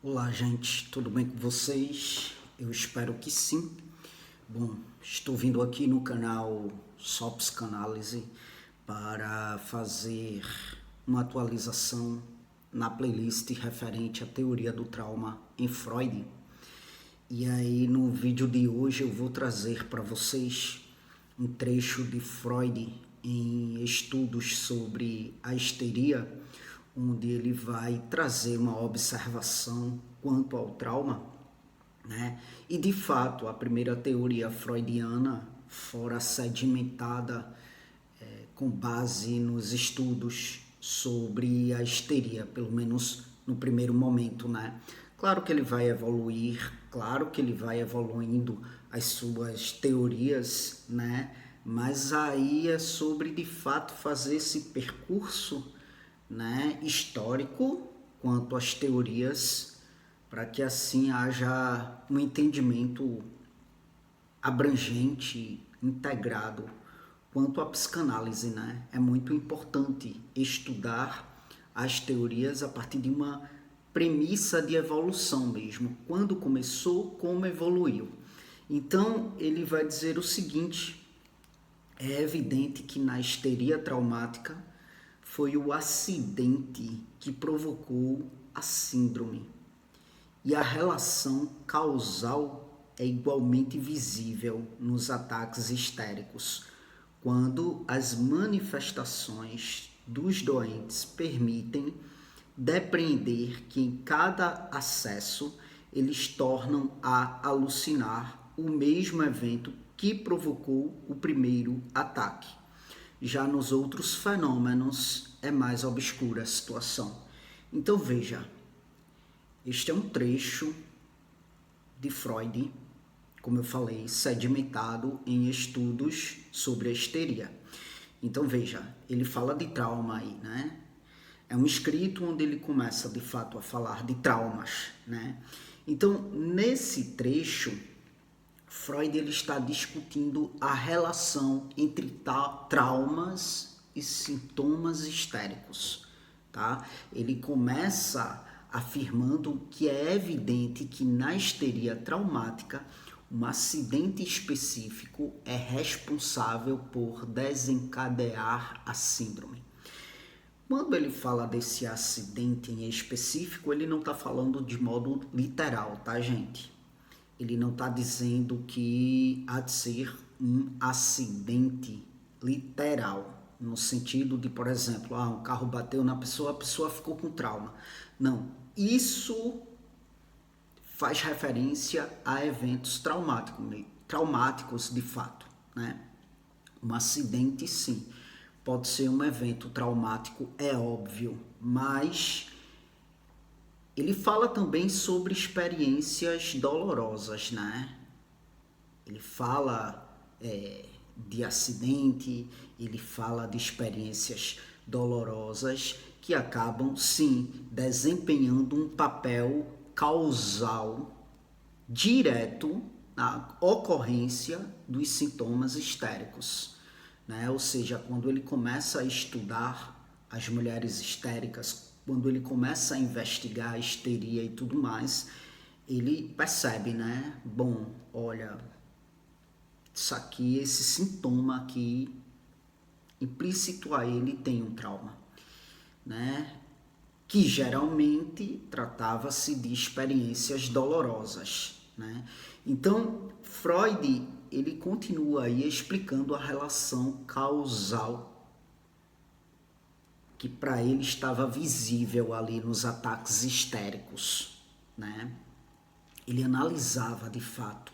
Olá, gente, tudo bem com vocês? Eu espero que sim. Bom, estou vindo aqui no canal Só Psicanálise para fazer uma atualização na playlist referente à teoria do trauma em Freud. E aí, no vídeo de hoje, eu vou trazer para vocês um trecho de Freud em estudos sobre a histeria, onde ele vai trazer uma observação quanto ao trauma, né? E de fato, a primeira teoria freudiana, fora sedimentada com base nos estudos sobre a histeria, pelo menos no primeiro momento, né? Claro que ele vai evoluir, claro que ele vai evoluindo as suas teorias, né? Mas aí é sobre de fato fazer esse percurso, né, histórico quanto às teorias, para que assim haja um entendimento abrangente, integrado quanto à psicanálise, né? É muito importante estudar as teorias a partir de uma premissa de evolução mesmo, quando começou, como evoluiu. Então, ele vai dizer o seguinte: é evidente que na histeria traumática foi o acidente que provocou a síndrome. E a relação causal é igualmente visível nos ataques histéricos, quando as manifestações dos doentes permitem depreender que em cada acesso eles tornam a alucinar o mesmo evento que provocou o primeiro ataque. Já nos outros fenômenos é mais obscura a situação. Então veja, este é um trecho de Freud, como eu falei, sedimentado em estudos sobre a histeria. Então veja, ele fala de trauma aí, né? É um escrito onde ele começa de fato a falar de traumas, né? Então, nesse trecho, Freud ele está discutindo a relação entre traumas e sintomas histéricos, tá? Ele começa afirmando que é evidente que na histeria traumática um acidente específico é responsável por desencadear a síndrome. Quando ele fala desse acidente em específico, ele não está falando de modo literal, tá, gente? Ele não está dizendo que há de ser um acidente literal, no sentido de, por exemplo, um carro bateu na pessoa, a pessoa ficou com trauma. Não, isso faz referência a eventos traumáticos de fato, né? Um acidente, sim, pode ser um evento traumático, é óbvio, mas ele fala também sobre experiências dolorosas, né? Ele fala de acidente, ele fala de experiências dolorosas que acabam, sim, desempenhando um papel causal direto na ocorrência dos sintomas histéricos, né? Ou seja, quando ele começa a estudar as mulheres histéricas, quando ele começa a investigar a histeria e tudo mais, ele percebe, né? Bom, olha, isso aqui, esse sintoma aqui, implícito a ele tem um trauma, né? Que geralmente tratava-se de experiências dolorosas, né? Então, Freud, ele continua aí explicando a relação causal que para ele estava visível ali nos ataques histéricos, né? Ele analisava de fato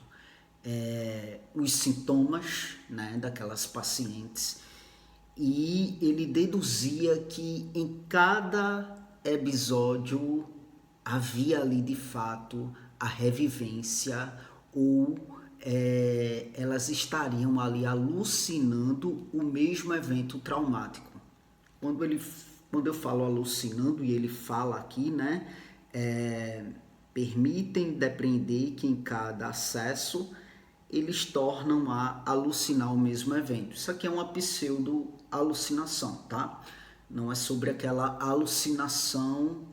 os sintomas, né, daquelas pacientes e ele deduzia que em cada episódio havia ali de fato a revivência ou elas estariam ali alucinando o mesmo evento traumático. Quando eu falo alucinando, e ele fala aqui, né, permitem depreender que em cada acesso eles tornam a alucinar o mesmo evento. Isso aqui é uma pseudo-alucinação, tá? Não é sobre aquela alucinação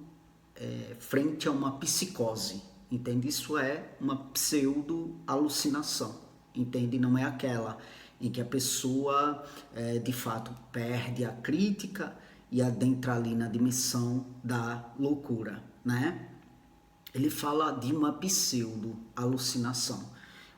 frente a uma psicose, entende? Isso é uma pseudo-alucinação, entende? Não é aquela em que a pessoa, de fato, perde a crítica e adentra ali na dimensão da loucura, né? Ele fala de uma pseudo-alucinação,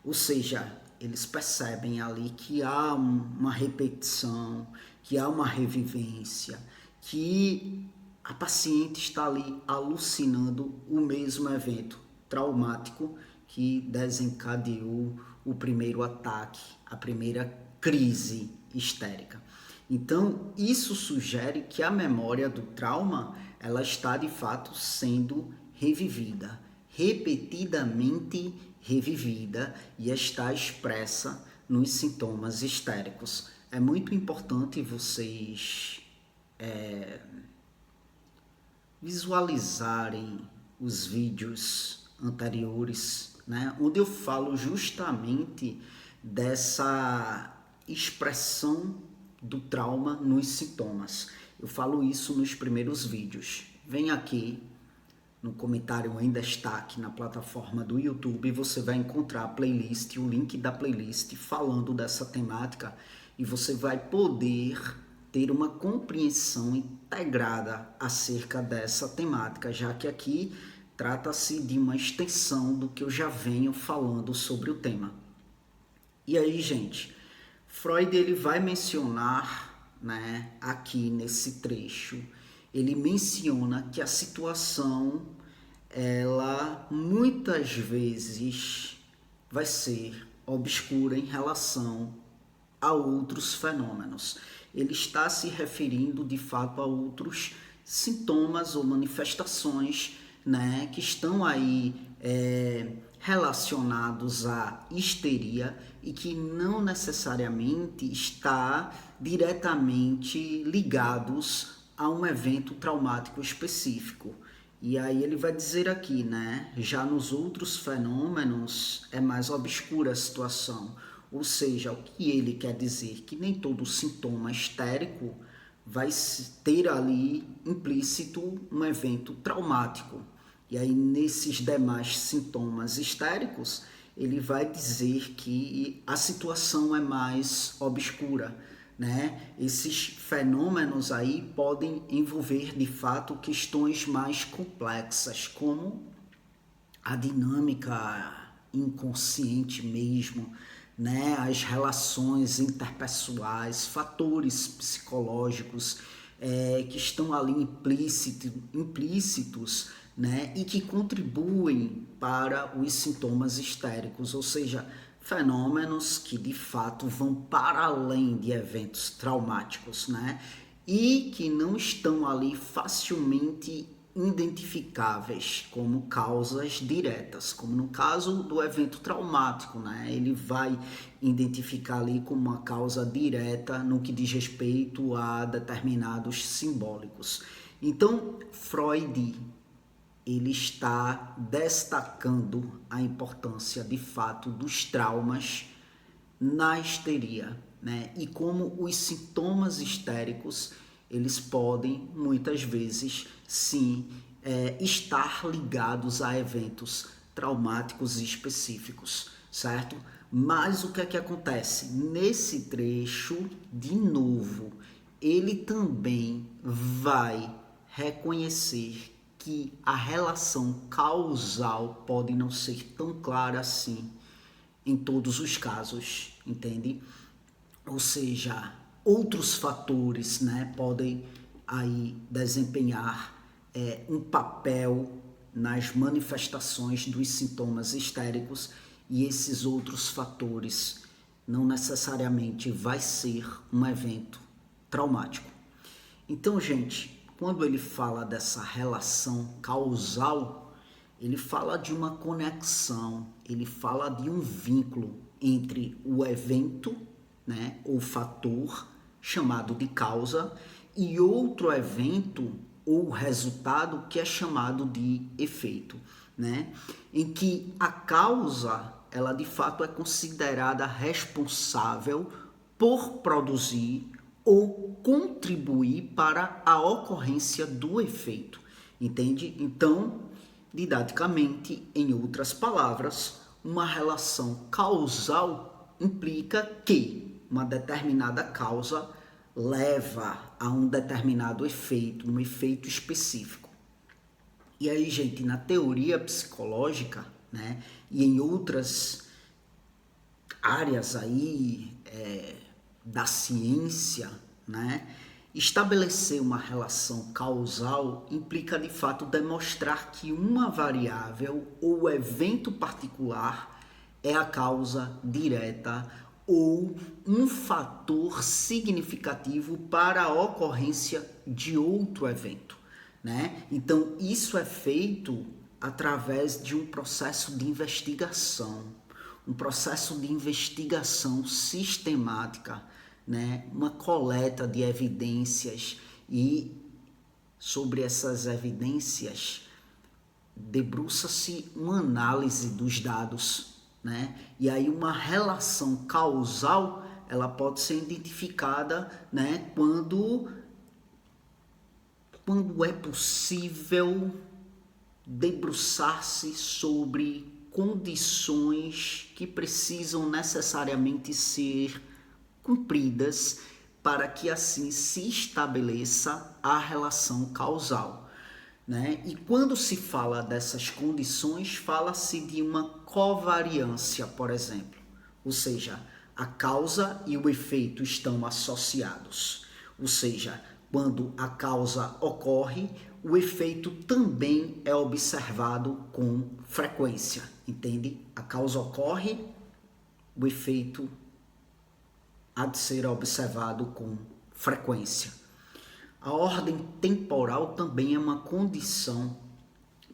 ou seja, eles percebem ali que há uma repetição, que há uma revivência, que a paciente está ali alucinando o mesmo evento traumático que desencadeou o primeiro ataque, a primeira crise histérica. Então, isso sugere que a memória do trauma, ela está de fato sendo revivida, repetidamente revivida, e está expressa nos sintomas histéricos. É muito importante vocês visualizarem os vídeos anteriores, né, onde eu falo justamente dessa expressão do trauma nos sintomas. Eu falo isso nos primeiros vídeos. Vem aqui no comentário em destaque na plataforma do YouTube e você vai encontrar a playlist, o link da playlist falando dessa temática, e você vai poder ter uma compreensão integrada acerca dessa temática, já que aqui trata-se de uma extensão do que eu já venho falando sobre o tema. E aí, gente, Freud ele vai mencionar, né, aqui nesse trecho, ele menciona que a situação, ela muitas vezes vai ser obscura em relação a outros fenômenos. Ele está se referindo de fato a outros sintomas ou manifestações, né, que estão aí relacionados à histeria e que não necessariamente está diretamente ligados a um evento traumático específico. E aí ele vai dizer aqui, né, já nos outros fenômenos é mais obscura a situação. Ou seja, o que ele quer dizer? Que nem todo sintoma histérico vai ter ali implícito um evento traumático. E aí, nesses demais sintomas histéricos, ele vai dizer que a situação é mais obscura, né? Esses fenômenos aí podem envolver, de fato, questões mais complexas, como a dinâmica inconsciente mesmo, né? As relações interpessoais, fatores psicológicos que estão ali implícitos, né? E que contribuem para os sintomas histéricos, ou seja, fenômenos que de fato vão para além de eventos traumáticos, né? E que não estão ali facilmente identificáveis como causas diretas, como no caso do evento traumático, né? Ele vai identificar ali como uma causa direta no que diz respeito a determinados simbólicos. Então, Freud ele está destacando a importância de fato dos traumas na histeria, né? E como os sintomas histéricos eles podem muitas vezes sim estar ligados a eventos traumáticos específicos, certo? Mas o que é que acontece? Nesse trecho, de novo, ele também vai reconhecer que a relação causal pode não ser tão clara assim em todos os casos, entende? Ou seja, outros fatores, né, podem aí desempenhar um papel nas manifestações dos sintomas histéricos, e esses outros fatores não necessariamente vai ser um evento traumático. Então, gente, quando ele fala dessa relação causal, ele fala de uma conexão, ele fala de um vínculo entre o evento, né, ou fator chamado de causa, e outro evento ou resultado que é chamado de efeito, né, em que a causa, ela de fato é considerada responsável por produzir ou contribuir para a ocorrência do efeito. entende? Então, didaticamente, em outras palavras, uma relação causal implica que uma determinada causa leva a um determinado efeito, um efeito específico. E aí, gente, na teoria psicológica, né, e em outras áreas aí da ciência, né, estabelecer uma relação causal implica de fato demonstrar que uma variável ou evento particular é a causa direta ou um fator significativo para a ocorrência de outro evento, né? Então, isso é feito através de um processo de investigação, um processo de investigação sistemática, né? Uma coleta de evidências e sobre essas evidências debruça-se uma análise dos dados, né? E aí uma relação causal ela pode ser identificada, né? Quando é possível debruçar-se sobre condições que precisam necessariamente ser cumpridas para que assim se estabeleça a relação causal, né? E quando se fala dessas condições, fala-se de uma covariância, por exemplo, ou seja, a causa e o efeito estão associados, ou seja, quando a causa ocorre, o efeito também é observado com frequência, entende? A causa ocorre, o efeito há de ser observado com frequência. A ordem temporal também é uma condição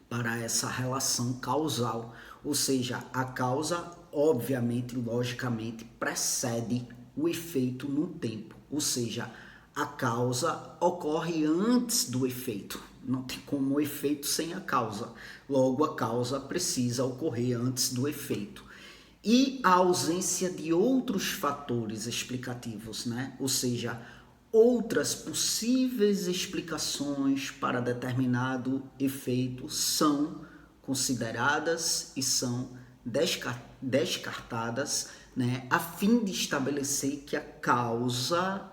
para essa relação causal, ou seja, a causa, obviamente, logicamente, precede o efeito no tempo, ou seja, a causa ocorre antes do efeito. Não tem como o efeito sem a causa. Logo, a causa precisa ocorrer antes do efeito. E a ausência de outros fatores explicativos, né? Ou seja, outras possíveis explicações para determinado efeito são consideradas e são descartadas, né? A fim de estabelecer que a causa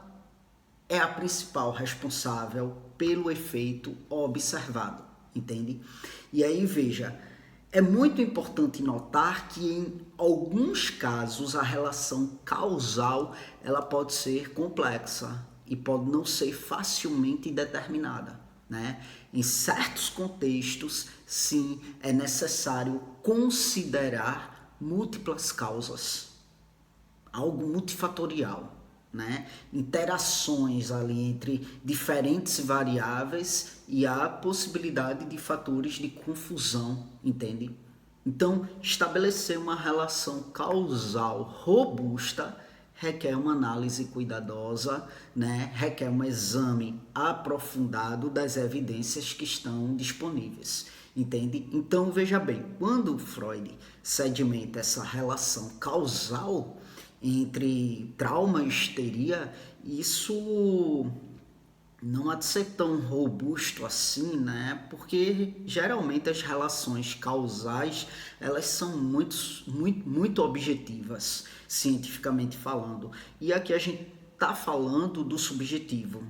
é a principal responsável pelo efeito observado, entende? E aí, veja, é muito importante notar que em alguns casos a relação causal ela pode ser complexa e pode não ser facilmente determinada, né? Em certos contextos, sim, é necessário considerar múltiplas causas, algo multifatorial, né? Interações ali entre diferentes variáveis e a possibilidade de fatores de confusão, entende? Então, estabelecer uma relação causal robusta requer uma análise cuidadosa, né? Requer um exame aprofundado das evidências que estão disponíveis, entende? Então, veja bem, quando Freud sedimenta essa relação causal entre trauma e histeria, isso não há de ser tão robusto assim, né? Porque geralmente as relações causais, elas são muito objetivas, cientificamente falando. E aqui a gente está falando do subjetivo,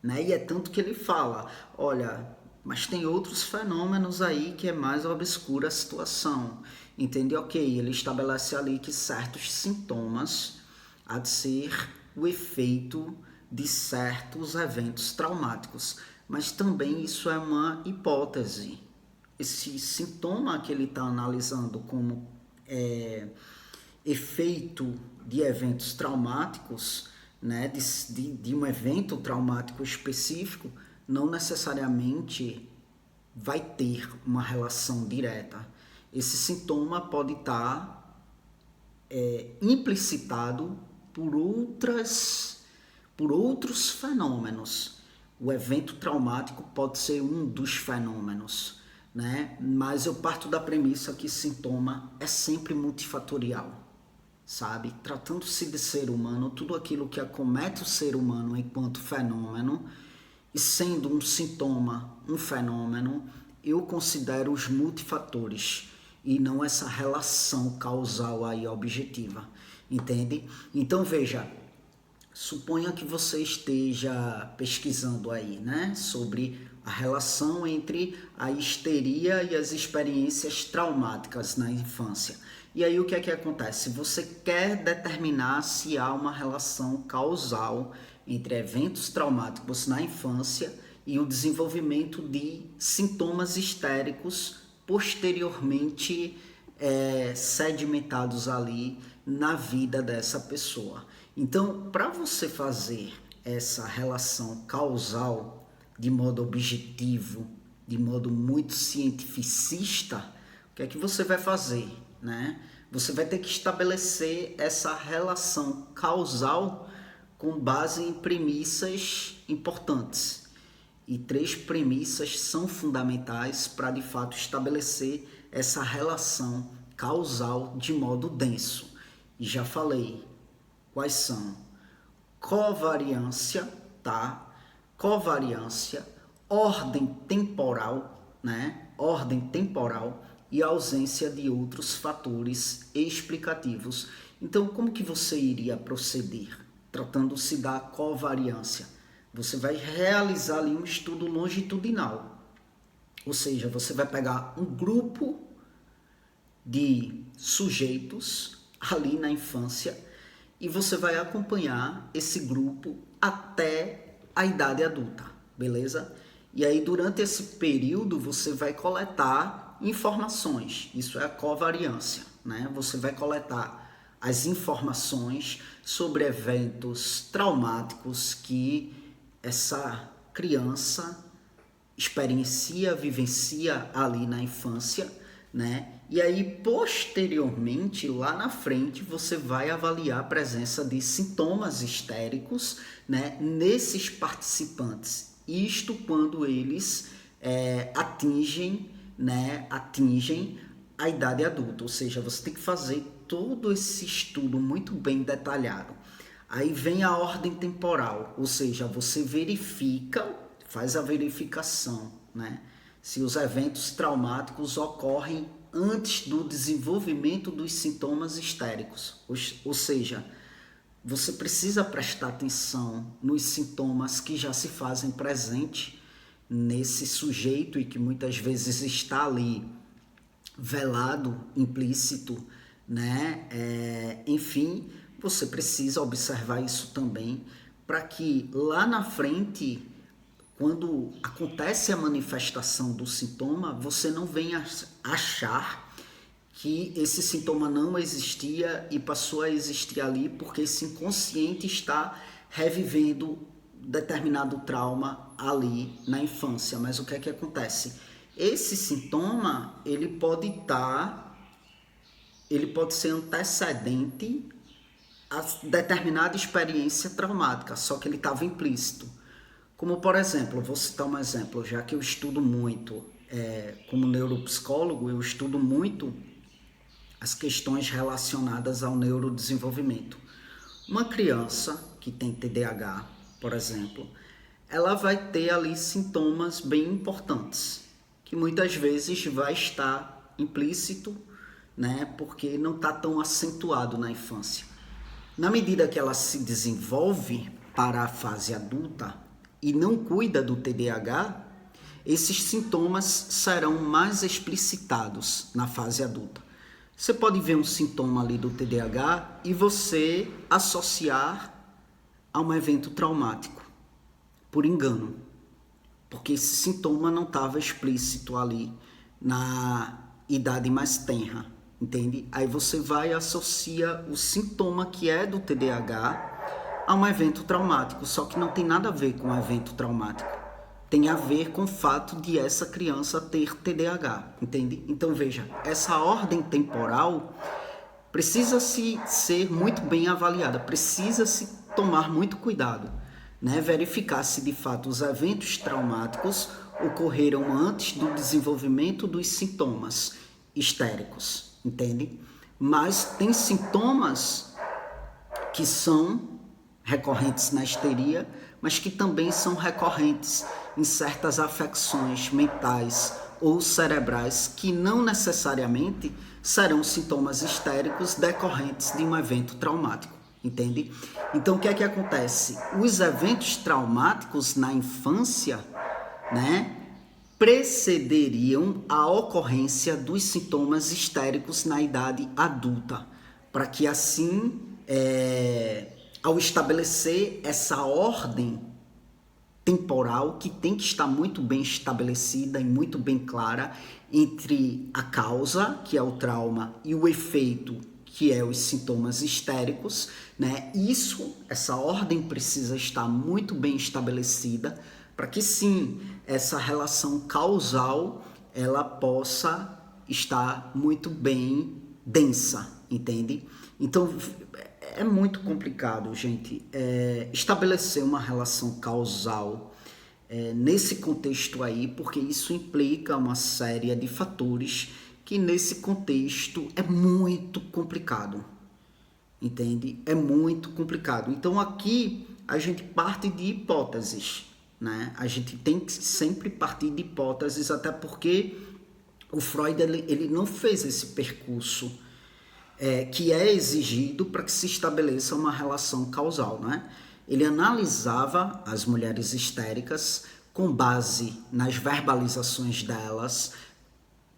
né? E é tanto que ele fala, olha, mas tem outros fenômenos aí que é mais obscura a situação, entende? Ok, ele estabelece ali que certos sintomas há de ser o efeito de certos eventos traumáticos, mas também isso é uma hipótese. Esse sintoma que ele está analisando como efeito de eventos traumáticos, né, de um evento traumático específico, não necessariamente vai ter uma relação direta. Esse sintoma pode estar implicitado por outros fenômenos. O evento traumático pode ser um dos fenômenos, né? Mas eu parto da premissa que sintoma é sempre multifatorial, sabe? Tratando-se de ser humano, tudo aquilo que acomete o ser humano enquanto fenômeno E sendo um sintoma, um fenômeno, eu considero os multifatores e não essa relação causal aí objetiva, entende? Então veja, suponha que você esteja pesquisando aí, né, sobre a relação entre a histeria e as experiências traumáticas na infância. E aí o que é que acontece? Você quer determinar se há uma relação causal entre eventos traumáticos na infância e o desenvolvimento de sintomas histéricos posteriormente sedimentados ali na vida dessa pessoa. Então, para você fazer essa relação causal de modo objetivo, de modo muito cientificista, o que é que você vai fazer, né? Você vai ter que estabelecer essa relação causal com base em premissas importantes. E 3 premissas são fundamentais para, de fato, estabelecer essa relação causal de modo denso. E já falei quais são: covariância, tá? Covariância, ordem temporal, né? Ordem temporal e ausência de outros fatores explicativos. Então, como que você iria proceder? Tratando-se da covariância, você vai realizar ali um estudo longitudinal. Ou seja, você vai pegar um grupo de sujeitos ali na infância e você vai acompanhar esse grupo até a idade adulta, beleza? E aí, durante esse período, você vai coletar informações. Isso é a covariância, né? Você vai coletar as informações sobre eventos traumáticos que essa criança experiencia, vivencia ali na infância, né? E aí, posteriormente, lá na frente, você vai avaliar a presença de sintomas histéricos, né, nesses participantes. Isto quando eles atingem a idade adulta. Ou seja, você tem que fazer todo esse estudo muito bem detalhado. Aí vem a ordem temporal, ou seja, você verifica, faz a verificação, né, se os eventos traumáticos ocorrem antes do desenvolvimento dos sintomas histéricos. Ou seja, você precisa prestar atenção nos sintomas que já se fazem presente nesse sujeito e que muitas vezes está ali velado, implícito, né? Enfim, você precisa observar isso também para que lá na frente, quando acontece a manifestação do sintoma, você não venha achar que esse sintoma não existia e passou a existir ali porque esse inconsciente está revivendo determinado trauma ali na infância. Mas o que é que acontece? Esse sintoma, ele pode ser antecedente a determinada experiência traumática, só que ele estava implícito. Como, por exemplo, vou citar um exemplo, já que eu estudo muito, como neuropsicólogo, eu estudo muito as questões relacionadas ao neurodesenvolvimento. Uma criança que tem TDAH, por exemplo, ela vai ter ali sintomas bem importantes, que muitas vezes vai estar implícito, né, porque não está tão acentuado na infância. Na medida que ela se desenvolve para a fase adulta e não cuida do TDAH, esses sintomas serão mais explicitados na fase adulta. Você pode ver um sintoma ali do TDAH e você associar a um evento traumático, por engano, porque esse sintoma não estava explícito ali na idade mais tenra, entende? Aí você vai e associa o sintoma que é do TDAH a um evento traumático, só que não tem nada a ver com o evento traumático. Tem a ver com o fato de essa criança ter TDAH, entende? Então veja, essa ordem temporal precisa-se ser muito bem avaliada, precisa-se tomar muito cuidado, né? Verificar se de fato os eventos traumáticos ocorreram antes do desenvolvimento dos sintomas histéricos, entende? Mas tem sintomas que são recorrentes na histeria, mas que também são recorrentes em certas afecções mentais ou cerebrais que não necessariamente serão sintomas histéricos decorrentes de um evento traumático, entende? Então o que é que acontece? Os eventos traumáticos na infância, né, precederiam a ocorrência dos sintomas histéricos na idade adulta, para que assim, ao estabelecer essa ordem temporal que tem que estar muito bem estabelecida e muito bem clara entre a causa, que é o trauma, e o efeito, que é os sintomas histéricos, né? Essa ordem precisa estar muito bem estabelecida para que sim, essa relação causal ela possa estar muito bem densa, entende? Então é muito complicado, gente, estabelecer uma relação causal nesse contexto aí, porque isso implica uma série de fatores que nesse contexto é muito complicado, entende? É muito complicado. Então aqui a gente parte de hipóteses, né? A gente tem que sempre partir de hipóteses, até porque o Freud ele não fez esse percurso que é exigido para que se estabeleça uma relação causal, né? Ele analisava as mulheres histéricas com base nas verbalizações delas,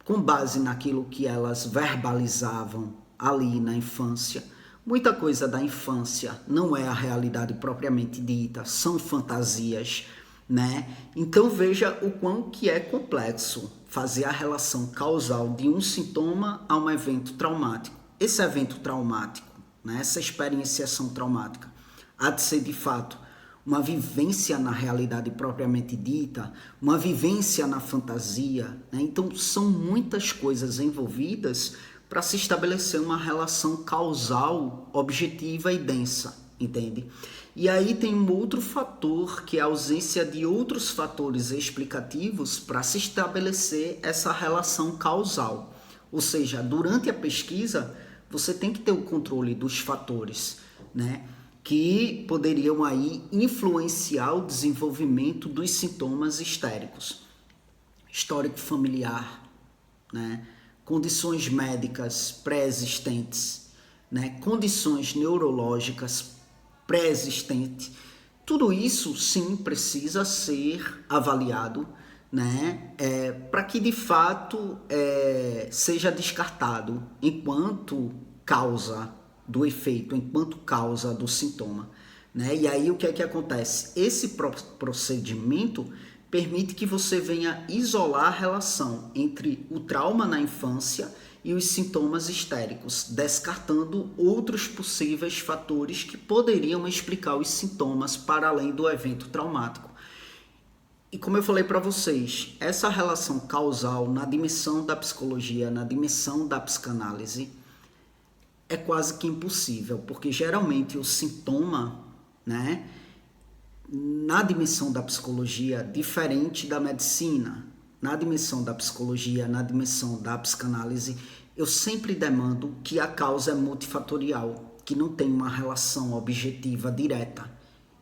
com base naquilo que elas verbalizavam ali na infância. Muita coisa da infância não é a realidade propriamente dita, são fantasias, né? Então veja o quão que é complexo fazer a relação causal de um sintoma a um evento traumático. Esse evento traumático, né, essa experienciação traumática, há de ser de fato uma vivência na realidade propriamente dita, uma vivência na fantasia, né? Então são muitas coisas envolvidas para se estabelecer uma relação causal objetiva e densa, entende? E aí tem um outro fator, que é a ausência de outros fatores explicativos para se estabelecer essa relação causal. Ou seja, durante a pesquisa, você tem que ter o controle dos fatores, né, que poderiam aí influenciar o desenvolvimento dos sintomas histéricos. Histórico familiar, né, condições médicas pré-existentes, né, condições neurológicas pré-existentes. Tudo isso, sim, precisa ser avaliado, né, para que de fato seja descartado enquanto causa do efeito, enquanto causa do sintoma, né? E aí o que é que acontece? Esse procedimento permite que você venha isolar a relação entre o trauma na infância e os sintomas histéricos, descartando outros possíveis fatores que poderiam explicar os sintomas para além do evento traumático. E como eu falei para vocês, essa relação causal na dimensão da psicologia, na dimensão da psicanálise, é quase que impossível, porque geralmente o sintoma, né, na dimensão da psicologia, diferente da medicina, na dimensão da psicologia, na dimensão da psicanálise, eu sempre demando que a causa é multifatorial, que não tem uma relação objetiva direta,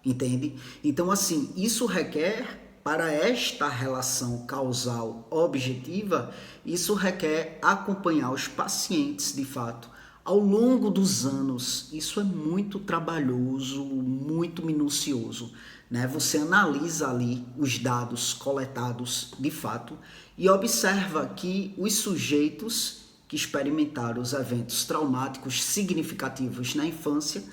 entende? Então, assim, isso requer, para esta relação causal objetiva, isso requer acompanhar os pacientes, de fato, ao longo dos anos. Isso é muito trabalhoso, muito minucioso, né? Você analisa ali os dados coletados de fato e observa que os sujeitos que experimentaram os eventos traumáticos significativos na infância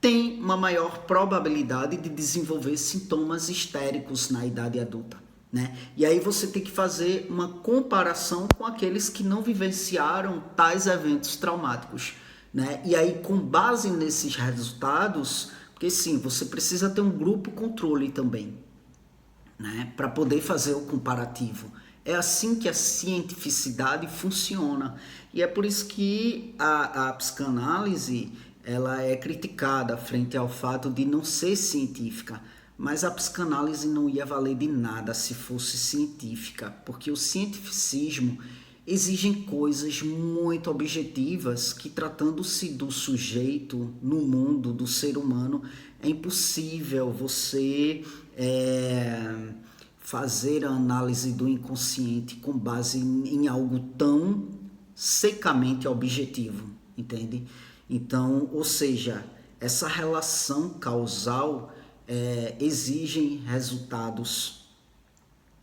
têm uma maior probabilidade de desenvolver sintomas histéricos na idade adulta, né? E aí você tem que fazer uma comparação com aqueles que não vivenciaram tais eventos traumáticos, né? E aí, com base nesses resultados, porque sim, você precisa ter um grupo controle também, né, para poder fazer o comparativo. É assim que a cientificidade funciona. E é por isso que a psicanálise ela é criticada frente ao fato de não ser científica. Mas a psicanálise não ia valer de nada se fosse científica, porque o cientificismo exigem coisas muito objetivas que, tratando-se do sujeito no mundo, do ser humano, é impossível você fazer a análise do inconsciente com base em algo tão secamente objetivo, entende? Então, ou seja, essa relação causal exige resultados,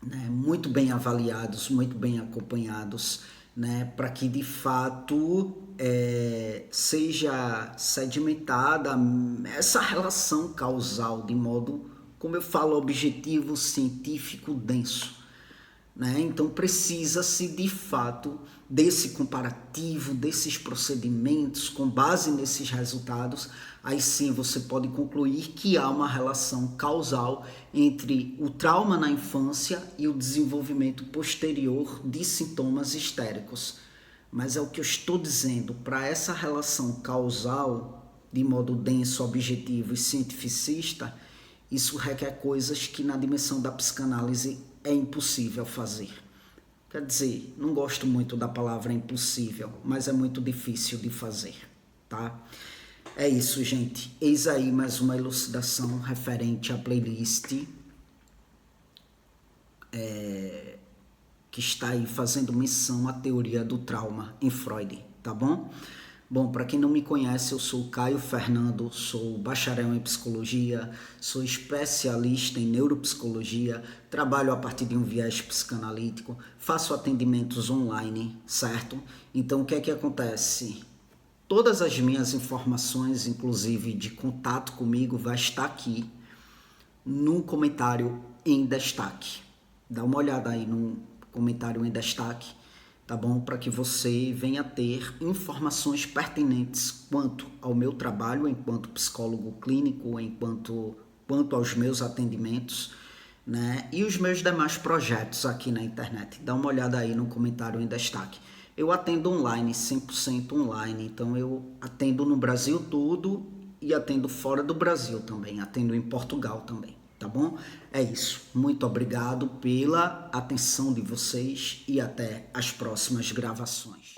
né, muito bem avaliados, muito bem acompanhados, né, para que de fato seja sedimentada essa relação causal de modo, como eu falo, objetivo, científico, denso. Né? Então precisa-se de fato desse comparativo, desses procedimentos, com base nesses resultados, aí sim você pode concluir que há uma relação causal entre o trauma na infância e o desenvolvimento posterior de sintomas histéricos. Mas é o que eu estou dizendo, para essa relação causal, de modo denso, objetivo e cientificista, isso requer coisas que na dimensão da psicanálise é impossível fazer. Quer dizer, não gosto muito da palavra impossível, mas é muito difícil de fazer, tá? É isso, gente. Eis aí mais uma elucidação referente à playlist que está aí fazendo menção à teoria do trauma em Freud, tá bom? Bom, para quem não me conhece, eu sou Caio Fernando, sou bacharel em psicologia, sou especialista em neuropsicologia, trabalho a partir de um viés psicanalítico, faço atendimentos online, certo? Então, o que é que acontece? Todas as minhas informações, inclusive de contato comigo, vai estar aqui no comentário em destaque. Dá uma olhada aí no comentário em destaque, tá bom? Para que você venha ter informações pertinentes quanto ao meu trabalho enquanto psicólogo clínico, quanto aos meus atendimentos, né? E os meus demais projetos aqui na internet. Dá uma olhada aí no comentário em destaque. Eu atendo online, 100% online, então eu atendo no Brasil todo e atendo fora do Brasil também, atendo em Portugal também. Tá bom? É isso. Muito obrigado pela atenção de vocês e até as próximas gravações.